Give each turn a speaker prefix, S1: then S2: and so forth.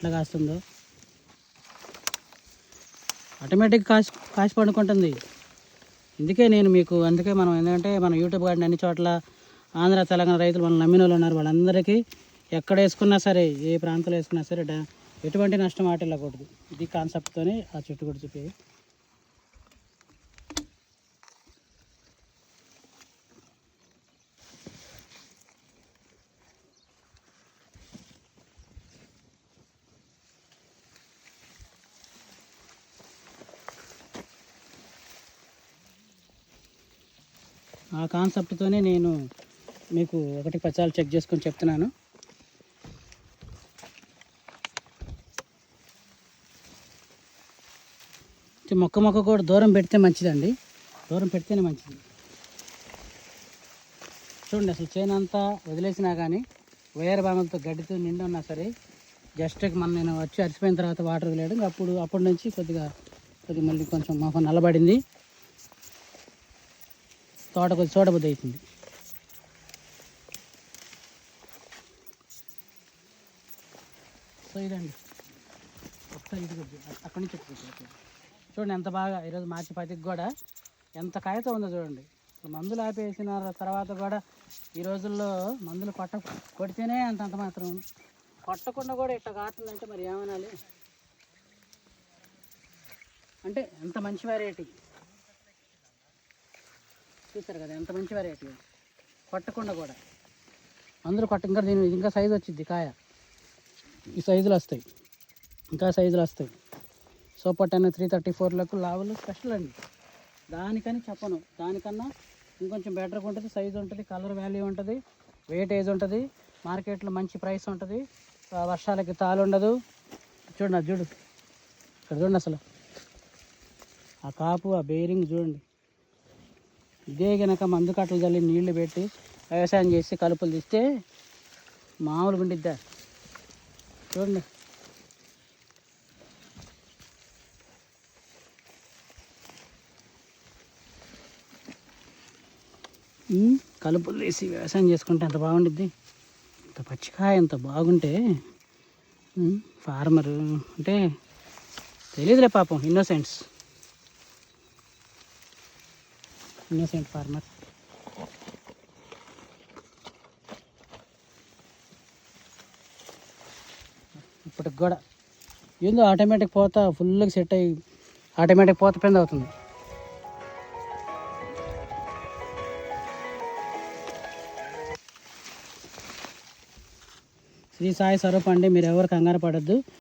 S1: ఎట్లా కాస్తుందో ఆటోమేటిక్ కాసి పండుకుంటుంది. అందుకే మనం ఏంటంటే మన యూట్యూబ్ గార్డెన్ అన్ని చోట్ల ఆంధ్ర తెలంగాణ రైతులు మనం నమ్మిన వాళ్ళు ఉన్నారు. వాళ్ళందరికీ ఎక్కడ వేసుకున్నా సరే, ఏ ప్రాంతంలో వేసుకున్నా సరే ఎటువంటి నష్టం వాటిల్లకూడదు. ఇది కాన్సెప్ట్తోనే ఆ చెట్టు కూడా చెప్పి ఆ కాన్సెప్ట్తోనే నేను మీకు ఒకటి పచ్చాలు చెక్ చేసుకొని చెప్తున్నాను. మొక్క కూడా దూరం పెడితే మంచిదండి. దూరం పెడితేనే మంచిది. చూడండి, అసలు చేను అంతా వదిలేసినా కానీ వేరే బామలతో గడ్డితో నిండి ఉన్నా సరే, జస్ట్ నేను వచ్చి అరిసిపోయిన తర్వాత వాటర్ వదిలేయడం. అప్పటి నుంచి కొద్దిగా మళ్ళీ కొంచెం మొక్క నల్లబడింది. తోట కొద్ది చూడబుద్ధి అవుతుంది. సో ఇదండి ఒకసారి ఇది అక్కడి నుంచి చూడండి ఎంత బాగా ఈరోజు మార్చి 10కి కూడా ఎంత కాయతో ఉందో చూడండి. మందులు ఆపేసిన తర్వాత కూడా ఈ రోజుల్లో మందులు కొడితేనే అంత మాత్రం, కొట్టకుండా కూడా ఇట్లా కాస్తుందంటే మరి ఏమనాలి. అంటే ఎంత మంచి వెరైటీ చూస్తారు కదా, ఎంత మంచి వెరైటీ. కొట్టకుండా కూడా మందులు ఇంకా ఇంకా సైజు వచ్చింది కాయ. ఈ సైజులు వస్తాయి, ఇంకా సైజులు వస్తాయి. సూపర్ 10 334లకు లావులు స్పెషల్ అండి. దానికని చెప్పను, దానికన్నా ఇంకొంచెం బెటర్గా ఉంటుంది. సైజు ఉంటుంది, కలర్ వాల్యూ ఉంటుంది, వెయిటేజ్ ఉంటుంది, మార్కెట్లో మంచి ప్రైస్ ఉంటుంది, వర్షాలకి తాలు ఉండదు. చూడు ఇక్కడ చూడండి, అసలు ఆ కాపు, ఆ బేరింగ్ చూడండి. ఇదే కనుక మందు కట్టలు చల్లి నీళ్లు పెట్టి వ్యవసాయం చేసి కలుపులు తీస్తే మామూలుగా ఉండిద్దా. చూడండి, కలుపులు తీసి వ్యవసాయం చేసుకుంటే ఎంత బాగుండిద్ది. ఇంత పచ్చికాయ ఎంత బాగుంటే ఫార్మరు అంటే తెలియదులే పాపం, ఇన్నోసెంట్ ఫార్మర్. ఇప్పటికి కూడా ఏందో ఆటోమేటిక్ పోత ఫుల్గా సెట్ అయ్యి ఆటోమేటిక్ పోత పెంద అవుతుంది. శ్రీ సాయి స్వరూప్ అండి, మీరు ఎవరు కంగారు పడద్దు.